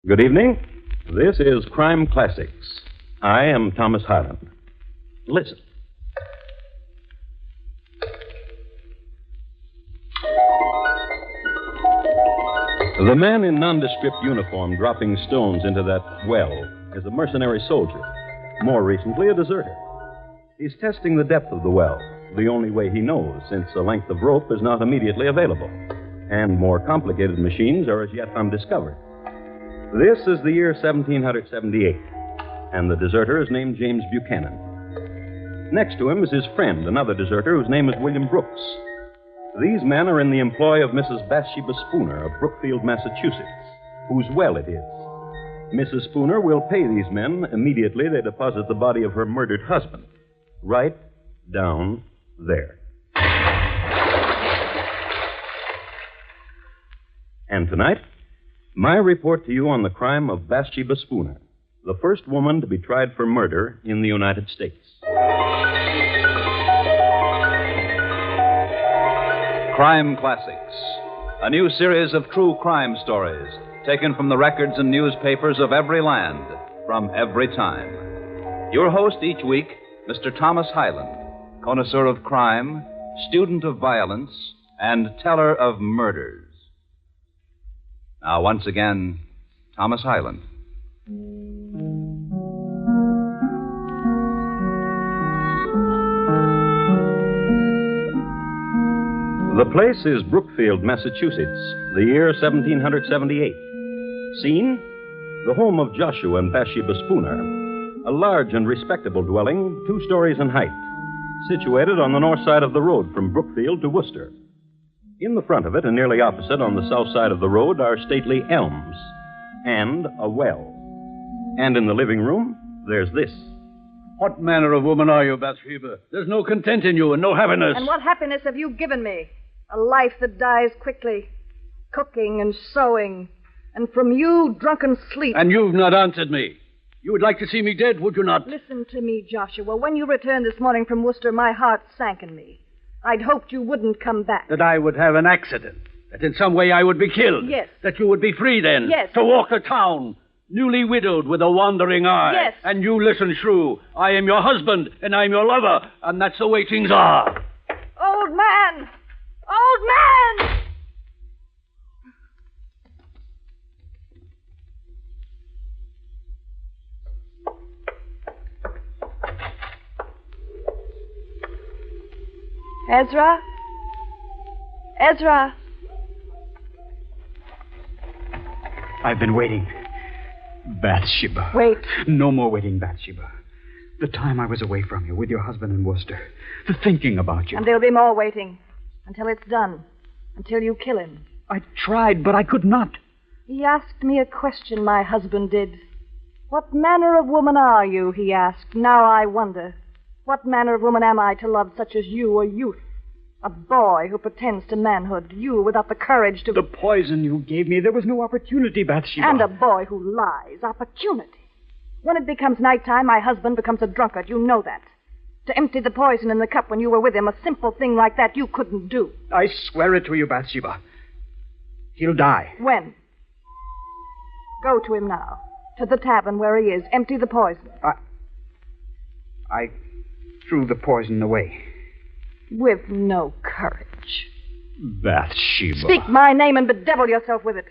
Good evening. This is Crime Classics. I am Thomas Hyland. Listen. The man in nondescript uniform dropping stones into that well is a mercenary soldier, more recently a deserter. He's testing the depth of the well, the only way he knows, since a length of rope is not immediately available, and more complicated machines are as yet undiscovered. This is the year 1778, and the deserter is named James Buchanan. Next to him is his friend, another deserter whose name is William Brooks. These men are in the employ of Mrs. Bathsheba Spooner of Brookfield, Massachusetts, whose well it is. Mrs. Spooner will pay these men immediately they deposit the body of her murdered husband, right down there. And tonight, my report to you on the crime of Bathsheba Spooner, the first woman to be tried for murder in the United States. Crime Classics, a new series of true crime stories taken from the records and newspapers of every land, from every time. Your host each week, Mr. Thomas Hyland, connoisseur of crime, student of violence, and teller of murders. Now, once again, Thomas Hyland. The place is Brookfield, Massachusetts, the year 1778. Scene, the home of Joshua and Bathsheba Spooner, a large and respectable dwelling, 2 stories in height, situated on the north side of the road from Brookfield to Worcester. In the front of it, and nearly opposite on the south side of the road, are stately elms and a well. And in the living room, there's this. What manner of woman are you, Bathsheba? There's no content in you and no happiness. And what happiness have you given me? A life that dies quickly, cooking and sewing, and from you, drunken sleep. And you've not answered me. You would like to see me dead, would you not? Listen to me, Joshua. When you returned this morning from Worcester, my heart sank in me. I'd hoped you wouldn't come back. That I would have an accident. That in some way I would be killed. Yes. That you would be free then. Yes. To walk the town, newly widowed with a wandering eye. Yes. And you listen, shrew. I am your husband, and I'm your lover, and that's the way things are. Old man! Old man! Ezra? Ezra? I've been waiting. Bathsheba. Wait. No more waiting, Bathsheba. The time I was away from you with your husband in Worcester. The thinking about you. And there'll be more waiting. Until it's done. Until you kill him. I tried, but I could not. He asked me a question, my husband did. What manner of woman are you, he asked. Now I wonder. What manner of woman am I to love such as you, a youth? A boy who pretends to manhood. You without the courage to... The poison you gave me, there was no opportunity, Bathsheba. And a boy who lies. Opportunity. When it becomes nighttime, my husband becomes a drunkard. You know that. To empty the poison in the cup when you were with him, a simple thing like that you couldn't do. I swear it to you, Bathsheba. He'll die. When? Go to him now. To the tavern where he is. Empty the poison. I threw the poison away. With no courage. Bathsheba. Speak my name and bedevil yourself with it.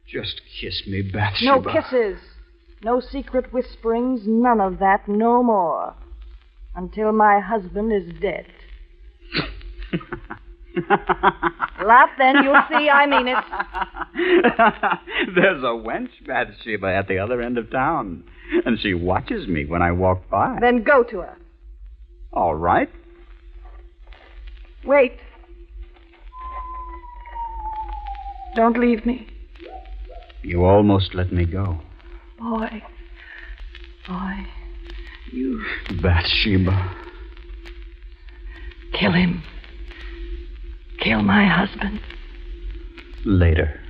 Just kiss me, Bathsheba. No kisses. No secret whisperings. None of that. No more. Until my husband is dead. Laugh then. You'll see I mean it. There's a wench, Bathsheba, at the other end of town. And she watches me when I walk by. Then go to her. All right. Wait. Don't leave me. You almost let me go. Boy, you... Bathsheba. Kill him. Kill my husband. Later.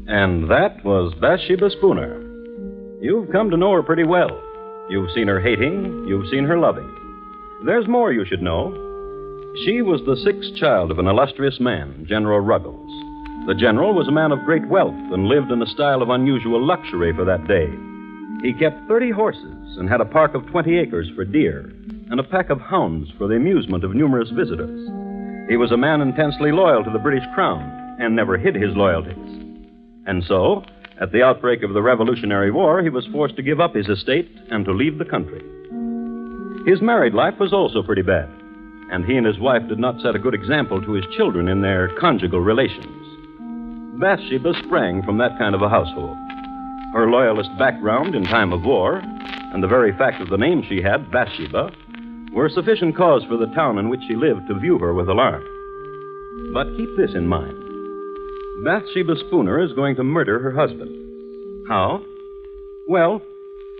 And that was Bathsheba Spooner. You've come to know her pretty well. You've seen her hating. You've seen her loving. There's more you should know. She was the sixth child of an illustrious man, General Ruggles. The general was a man of great wealth and lived in a style of unusual luxury for that day. He kept 30 horses and had a park of 20 acres for deer and a pack of hounds for the amusement of numerous visitors. He was a man intensely loyal to the British Crown and never hid his loyalties. And so, at the outbreak of the Revolutionary War, he was forced to give up his estate and to leave the country. His married life was also pretty bad, and he and his wife did not set a good example to his children in their conjugal relations. Bathsheba sprang from that kind of a household. Her loyalist background in time of war, and the very fact of the name she had, Bathsheba, were sufficient cause for the town in which she lived to view her with alarm. But keep this in mind. Bathsheba Spooner is going to murder her husband. How? Well,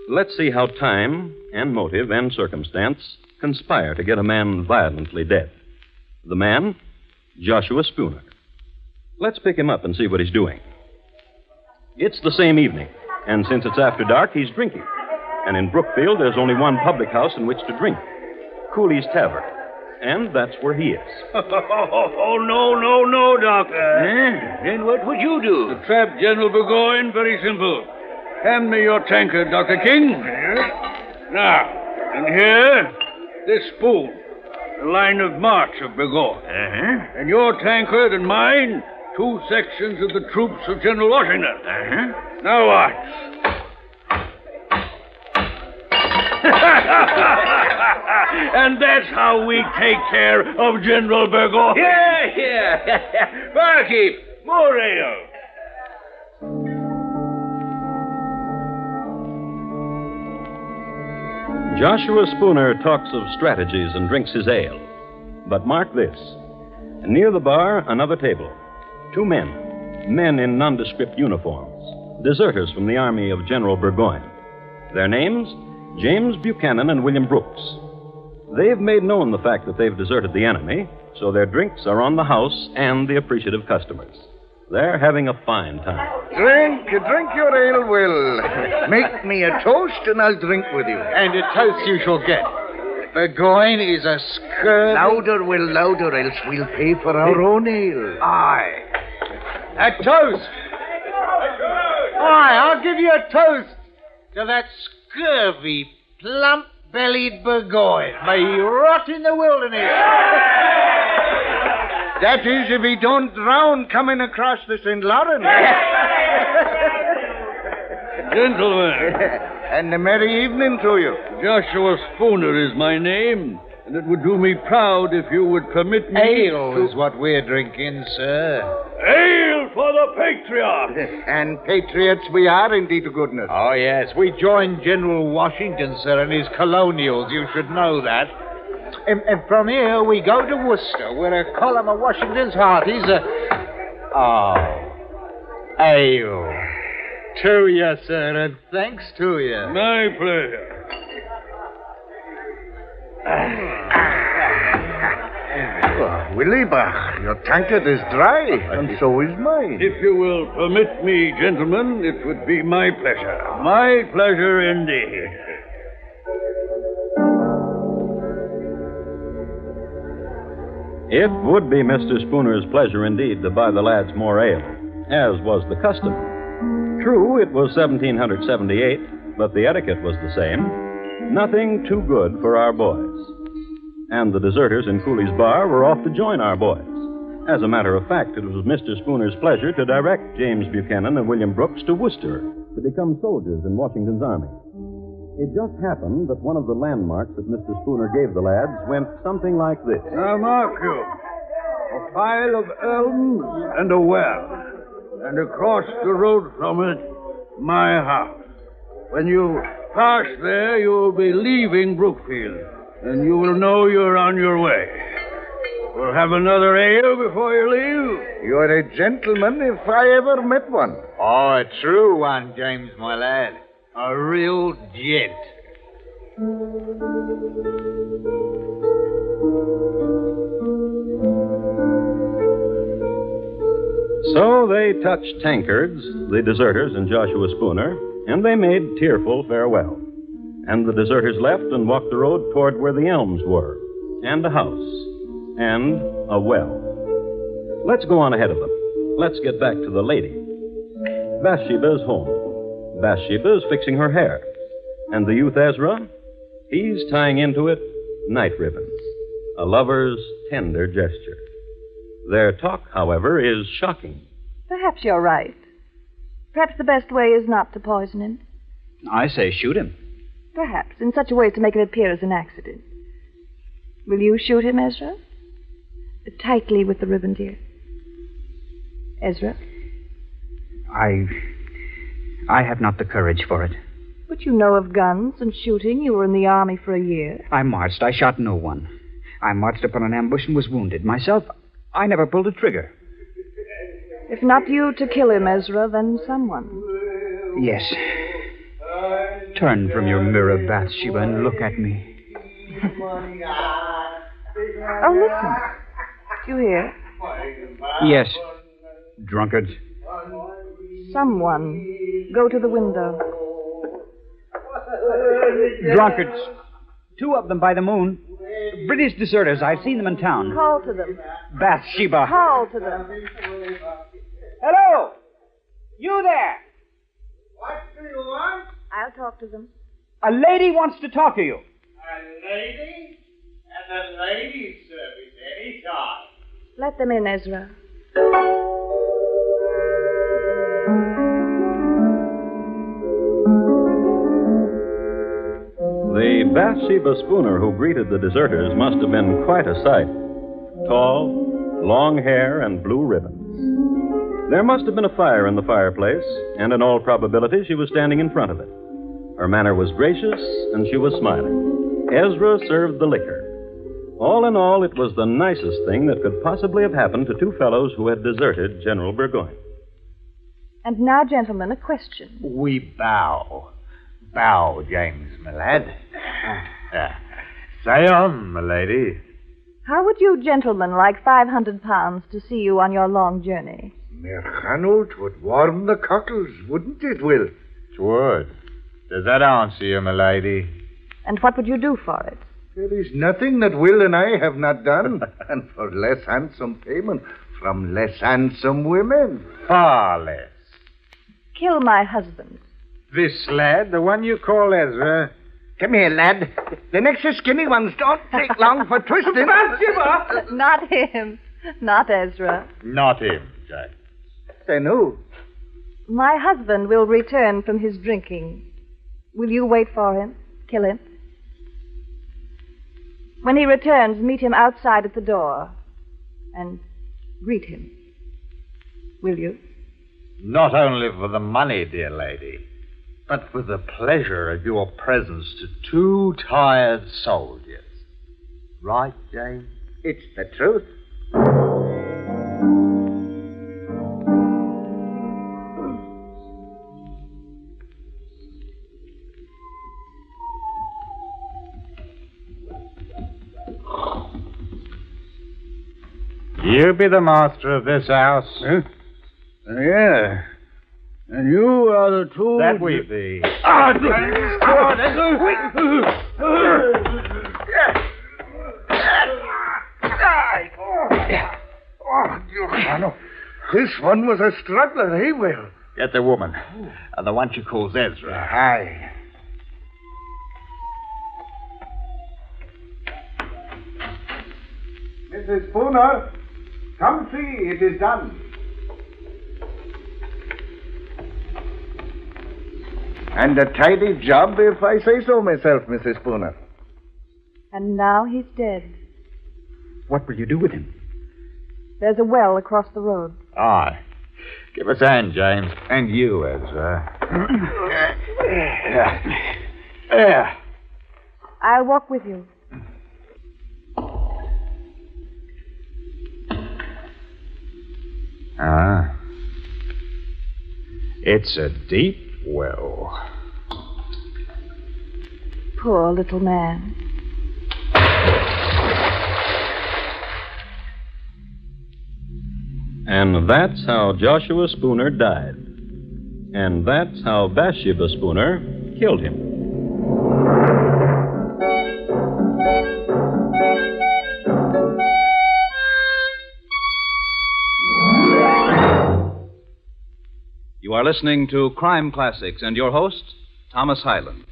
let's see how time and motive and circumstance conspire to get a man violently dead. The man, Joshua Spooner. Let's pick him up and see what he's doing. It's the same evening, and since it's after dark, he's drinking. And in Brookfield, there's only one public house in which to drink, Cooley's Tavern. And that's where he is. No, Doctor. Then what would you do? To trap General Burgoyne, very simple. Hand me your tankard, Dr. King. Now, and here, this spoon, the line of march of Burgoyne. And your tankard and mine, 2 sections of the troops of General Washington. Now watch. And that's how we take care of General Burgoyne. Yeah. Barkeep, more ale. Joshua Spooner talks of strategies and drinks his ale. But mark this. Near the bar, another table. 2 men in nondescript uniforms, deserters from the army of General Burgoyne. Their names, James Buchanan and William Brooks. They've made known the fact that they've deserted the enemy, so their drinks are on the house and the appreciative customers. They're having a fine time. Drink your ale, Will. Make me a toast and I'll drink with you. And a toast you shall get. Burgoyne is a scurvy... Louder, Will, louder, else we'll pay for our own ale. Aye. A toast. Aye, I'll give you a toast to that scurvy, plump-bellied Burgoyne. May he rot in the wilderness. That is, if he don't drown coming across the St. Lawrence. Gentlemen. And a merry evening to you. Joshua Spooner is my name, and it would do me proud if you would permit me Ale is what we're drinking, sir. Ale for the patriot! And patriots we are, indeed, to goodness. Oh, yes. We joined General Washington, sir, and his colonials. You should know that. And from here, we go to Worcester, where a column of Washington's hearties ale. To you, sir, and thanks to you. My pleasure. Oh, Willie Bach, your tankard is dry, and so is mine. If you will permit me, gentlemen, it would be my pleasure. My pleasure indeed. It would be Mr. Spooner's pleasure indeed to buy the lads more ale, as was the custom. True, it was 1778, but the etiquette was the same. Nothing too good for our boys. And the deserters in Cooley's bar were off to join our boys. As a matter of fact, it was Mr. Spooner's pleasure to direct James Buchanan and William Brooks to Worcester to become soldiers in Washington's army. It just happened that one of the landmarks that Mr. Spooner gave the lads went something like this. Now, mark you. A pile of elms and a well. And across the road from it, my house. When you pass there, you will be leaving Brookfield, and you will know you're on your way. We'll have another ale before you leave. You're a gentleman if I ever met one. Oh, a true one, James, my lad. A real gent. So they touched tankards, the deserters and Joshua Spooner, and they made tearful farewell. And the deserters left and walked the road toward where the elms were, and a house. and a well. Let's go on ahead of them. Let's get back to the lady. Bathsheba is home. Bathsheba is fixing her hair. And the youth Ezra? He's tying into it night ribbons. A lover's tender gesture. Their talk, however, is shocking. Perhaps you're right. Perhaps the best way is not to poison him. I say shoot him. Perhaps, in such a way as to make it appear as an accident. Will you shoot him, Ezra? Tightly with the ribbon, dear. Ezra? I have not the courage for it. But you know of guns and shooting. You were in the army for a year. I marched. I shot no one. I marched upon an ambush and was wounded. Myself, I never pulled a trigger. If not you to kill him, Ezra, then someone. Yes. Turn from your mirror, Bathsheba, and look at me. Oh, listen. Do you hear? Yes. Drunkard. Someone. Go to the window. Drunkards. 2 of them by the moon. British deserters. I've seen them in town. Call to them. Bathsheba. Call to them. Hello! You there! What do you want? I'll talk to them. A lady wants to talk to you. A lady? At the ladies' service any time. Let them in, Ezra. The Bathsheba Spooner who greeted the deserters must have been quite a sight. Tall, long hair, and blue ribbons. There must have been a fire in the fireplace, and in all probability she was standing in front of it. Her manner was gracious, and she was smiling. Ezra served the liquor. All in all, it was the nicest thing that could possibly have happened to 2 fellows who had deserted General Burgoyne. And now, gentlemen, a question. We bow. Bow, James, my lad. Say on, my lady. How would you gentlemen like £500 to see you on your long journey? Mere Hanold would warm the cockles, wouldn't it, Will? Twould. Does that answer you, my lady? And what would you do for it? There is nothing that Will and I have not done, and for less handsome payment from less handsome women. Far less. Kill my husband. This lad, the one you call Ezra. Come here, lad. The next skinny ones don't take long for twisting. Not him. Not Ezra. Not him, Jack. Then who? My husband will return from his drinking. Will you wait for him? Kill him? When he returns, meet him outside at the door and greet him. Will you? Not only for the money, dear lady, but for the pleasure of your presence to 2 tired soldiers. Right, James? It's the truth. You be the master of this house. Yeah. And you are the 2... That we be. This one was a struggler, eh, Will? Get the woman. And the one she calls Ezra. Aye. Mrs. Spooner, come see, it is done. And a tidy job, if I say so myself, Mrs. Spooner. And now he's dead. What will you do with him? There's a well across the road. Aye. Give us a hand, James. And you, Ezra. Yeah. I'll walk with you. Ah. It's a deep well. Poor little man. And that's how Joshua Spooner died. And that's how Bathsheba Spooner killed him. are listening to Crime Classics and your host, Thomas Hyland.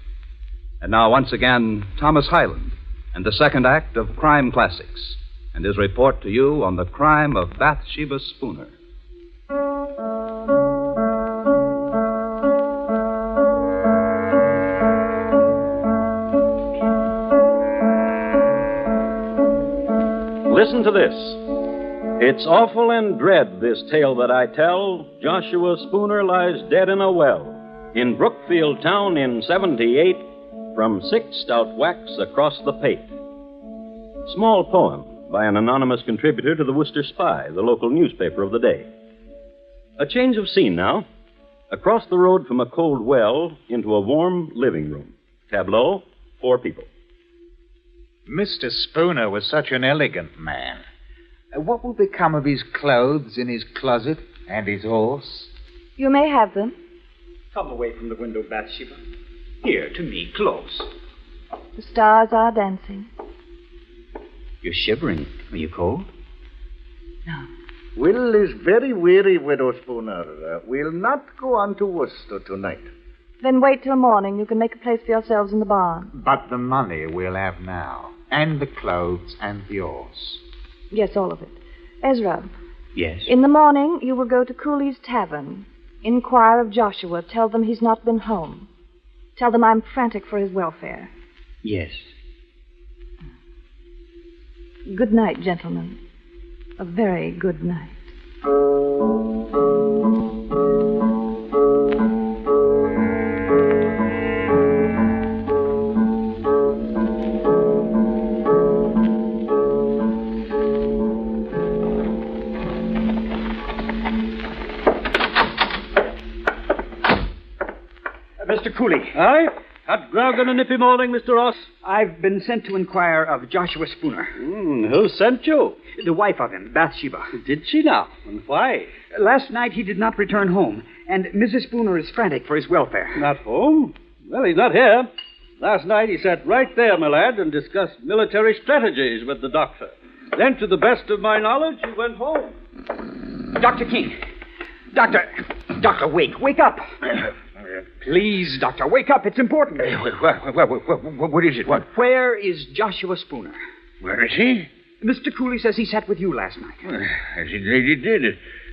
And now, once again, Thomas Hyland and the second act of Crime Classics and his report to you on the crime of Bathsheba Spooner. Listen to this. It's awful and dread, this tale that I tell. Joshua Spooner lies dead in a well in Brookfield town in 78 from 6 stout whacks across the pate. Small poem by an anonymous contributor to the Worcester Spy, the local newspaper of the day. A change of scene now. Across the road from a cold well into a warm living room. Tableau, 4 people. Mr. Spooner was such an elegant man. What will become of his clothes in his closet and his horse? You may have them. Come away from the window, Bathsheba. Here, to me, close. The stars are dancing. You're shivering. Are you cold? No. Will is very weary, Widow Spooner. We'll not go on to Worcester tonight. Then wait till morning. You can make a place for yourselves in the barn. But the money we'll have now, and the clothes and the horse. Yes, all of it. Ezra, Yes? in the morning you will go to Cooley's Tavern. Inquire of Joshua. Tell them he's not been home. Tell them I'm frantic for his welfare. Yes. Good night, gentlemen. A very good night. Mr. Cooley. Aye? Hot grog on a nippy morning, Mr. Ross? I've been sent to inquire of Joshua Spooner. Who sent you? The wife of him, Bathsheba. Did she now? And why? Last night he did not return home, and Mrs. Spooner is frantic for his welfare. Not home? Well, he's not here. Last night he sat right there, my lad, and discussed military strategies with the doctor. Then, to the best of my knowledge, he went home. Dr. King. Doctor, wake up. Please, Doctor, wake up. It's important. What is it? What? Where is Joshua Spooner? Where is he? Mr. Cooley says he sat with you last night. As he did,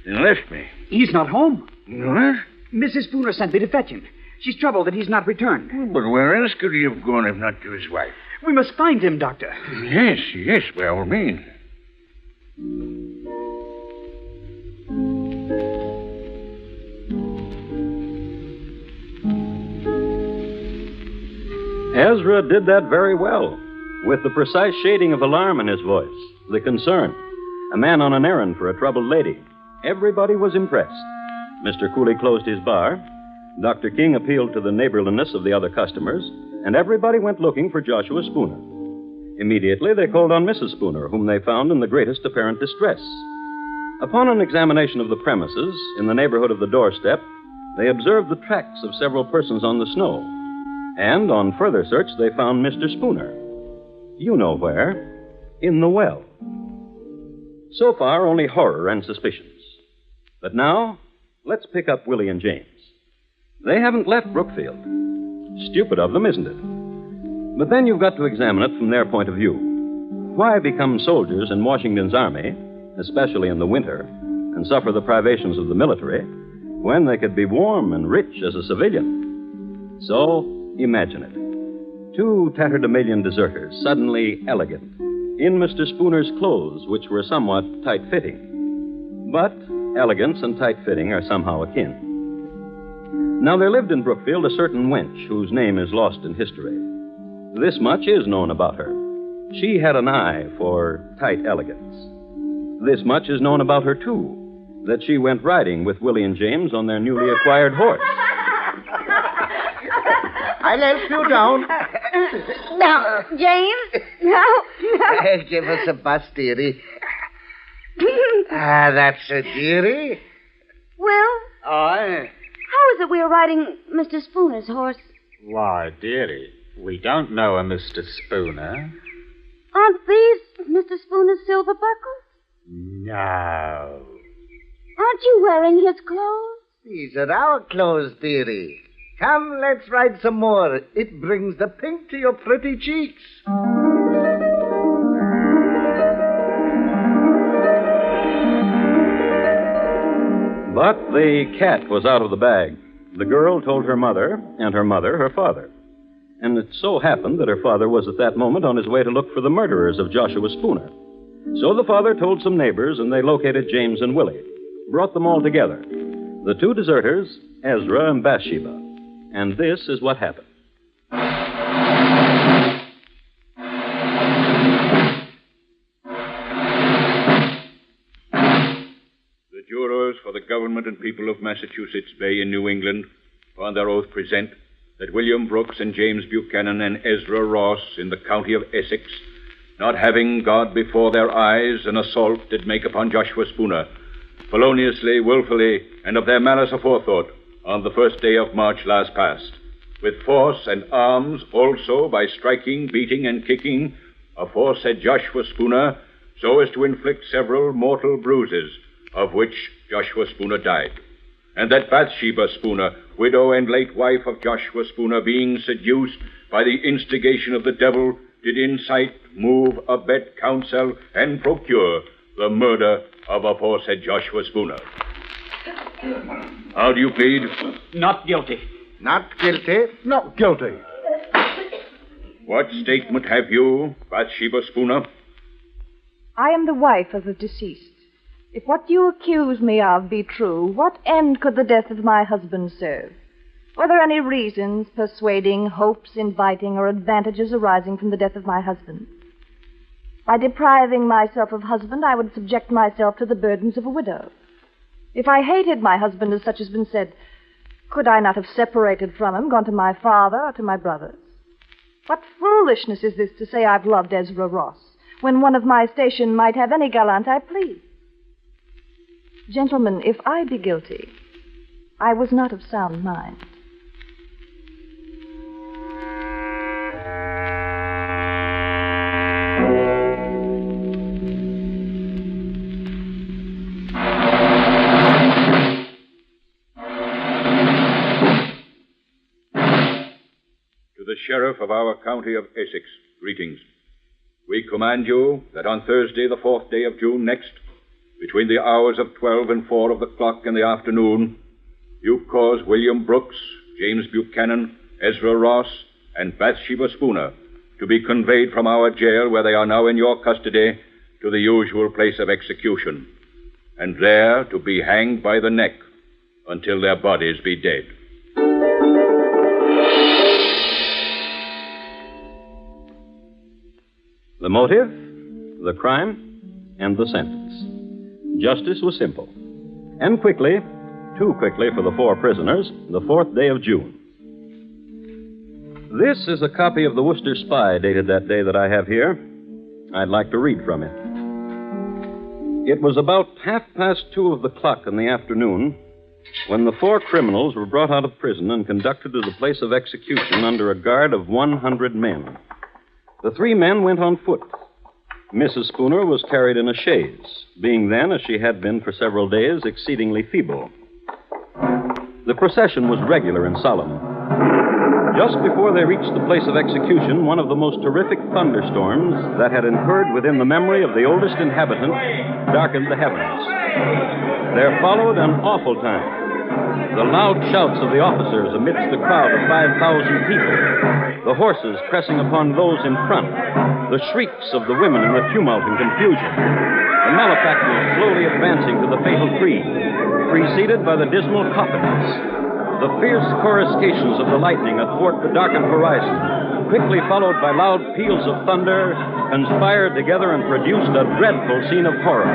and left me. He's not home. What? Mrs. Spooner sent me to fetch him. She's troubled that he's not returned. But where else could he have gone if not to his wife? We must find him, Doctor. Yes, by all means. Ezra did that very well, with the precise shading of alarm in his voice, the concern. A man on an errand for a troubled lady. Everybody was impressed. Mr. Cooley closed his bar. Dr. King appealed to the neighborliness of the other customers, and everybody went looking for Joshua Spooner. Immediately, they called on Mrs. Spooner, whom they found in the greatest apparent distress. Upon an examination of the premises, in the neighborhood of the doorstep, they observed the tracks of several persons on the snow. And on further search, they found Mr. Spooner. You know where. In the well. So far, only horror and suspicions. But now, let's pick up Willie and James. They haven't left Brookfield. Stupid of them, isn't it? But then you've got to examine it from their point of view. Why become soldiers in Washington's army, especially in the winter, and suffer the privations of the military, when they could be warm and rich as a civilian? So, imagine it. 2 tatterdemalion deserters, suddenly elegant, in Mr. Spooner's clothes, which were somewhat tight-fitting. But elegance and tight-fitting are somehow akin. Now, there lived in Brookfield a certain wench whose name is lost in history. This much is known about her. She had an eye for tight elegance. This much is known about her, too, that she went riding with Willie and James on their newly acquired horse. I'll help you down. Now, James? No. Give us a bus, dearie. That's a dearie. Will, Aye. how is it we are riding Mr. Spooner's horse? Why, dearie, we don't know a Mr. Spooner. Aren't these Mr. Spooner's silver buckles? No. Aren't you wearing his clothes? These are our clothes, dearie. Come, let's ride some more. It brings the pink to your pretty cheeks. But the cat was out of the bag. The girl told her mother, and her mother her father. And it so happened that her father was at that moment on his way to look for the murderers of Joshua Spooner. So the father told some neighbors, and they located James and Willie, brought them all together. The two deserters, Ezra and Bathsheba. And this is what happened. The jurors for the government and people of Massachusetts Bay in New England, upon their oath present that William Brooks and James Buchanan and Ezra Ross in the county of Essex, not having God before their eyes, an assault did make upon Joshua Spooner, feloniously, willfully, and of their malice aforethought, on the 1st day of March last past, with force and arms also by striking, beating, and kicking aforesaid Joshua Spooner, so as to inflict several mortal bruises, of which Joshua Spooner died. And that Bathsheba Spooner, widow and late wife of Joshua Spooner, being seduced by the instigation of the devil, did incite, move, abet, counsel, and procure the murder of aforesaid Joshua Spooner. How do you plead? Not guilty. Not guilty. Not guilty. What statement have you, Bathsheba Spooner? I am the wife of the deceased. If what you accuse me of be true, what end could the death of my husband serve? Were there any reasons persuading, hopes inviting, or advantages arising from the death of my husband? By depriving myself of husband, I would subject myself to the burdens of a widow. If I hated my husband, as such has been said, could I not have separated from him, gone to my father or to my brothers? What foolishness is this to say I've loved Ezra Ross, when one of my station might have any gallant I please? Gentlemen, if I be guilty, I was not of sound mind. To the sheriff of our county of Essex, greetings. We command you that on Thursday, the 4th day of June next, between the hours of 12 and 4 of the clock in the afternoon, you cause William Brooks, James Buchanan, Ezra Ross, and Bathsheba Spooner to be conveyed from our jail, where they are now in your custody, to the usual place of execution, and there to be hanged by the neck until their bodies be dead. The motive, the crime, and the sentence. Justice was simple. And quickly, too quickly for the four prisoners, the 4th day of June. This is a copy of the Worcester Spy dated that day that I have here. I'd like to read from it. It was about 2:30 of the clock in the afternoon when the four criminals were brought out of prison and conducted to the place of execution under a guard of 100 men. The 3 men went on foot. Mrs. Spooner was carried in a chaise, being then, as she had been for several days, exceedingly feeble. The procession was regular and solemn. Just before they reached the place of execution, one of the most terrific thunderstorms that had occurred within the memory of the oldest inhabitant darkened the heavens. There followed an awful time. The loud shouts of the officers amidst the crowd of 5,000 people, the horses pressing upon those in front, the shrieks of the women in the tumult and confusion, the malefactors slowly advancing to the fatal tree, preceded by the dismal coffins, the fierce coruscations of the lightning athwart the darkened horizon, quickly followed by loud peals of thunder, conspired together and produced a dreadful scene of horror.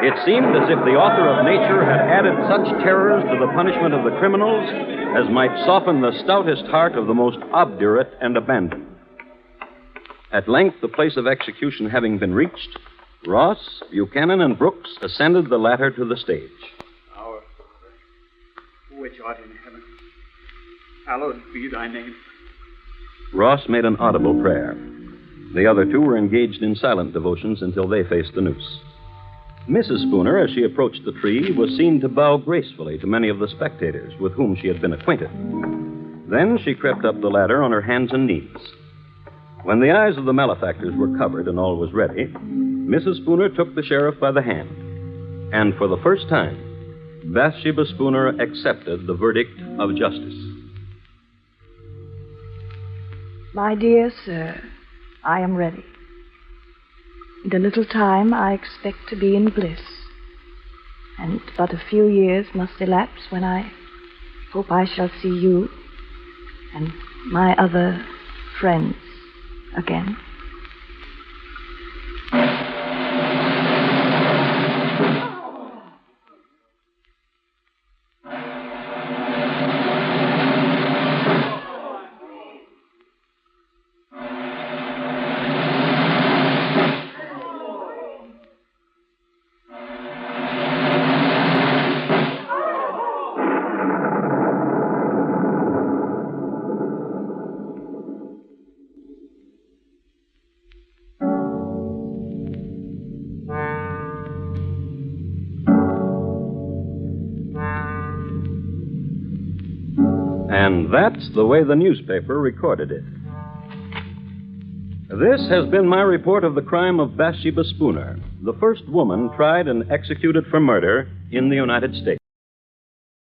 It seemed as if the author of nature had added such terrors to the punishment of the criminals as might soften the stoutest heart of the most obdurate and abandoned. At length, the place of execution having been reached, Ross, Buchanan, and Brooks ascended the ladder to the stage. Our Father, which art in heaven, hallowed be thy name. Ross made an audible prayer. The other two were engaged in silent devotions until they faced the noose. Mrs. Spooner, as she approached the tree, was seen to bow gracefully to many of the spectators with whom she had been acquainted. Then she crept up the ladder on her hands and knees. When the eyes of the malefactors were covered and all was ready, Mrs. Spooner took the sheriff by the hand. And for the first time, Bathsheba Spooner accepted the verdict of justice. My dear sir, I am ready. In a little time, I expect to be in bliss. And but a few years must elapse when I hope I shall see you and my other friends again. And that's the way the newspaper recorded it. This has been my report of the crime of Bathsheba Spooner, the first woman tried and executed for murder in the United States.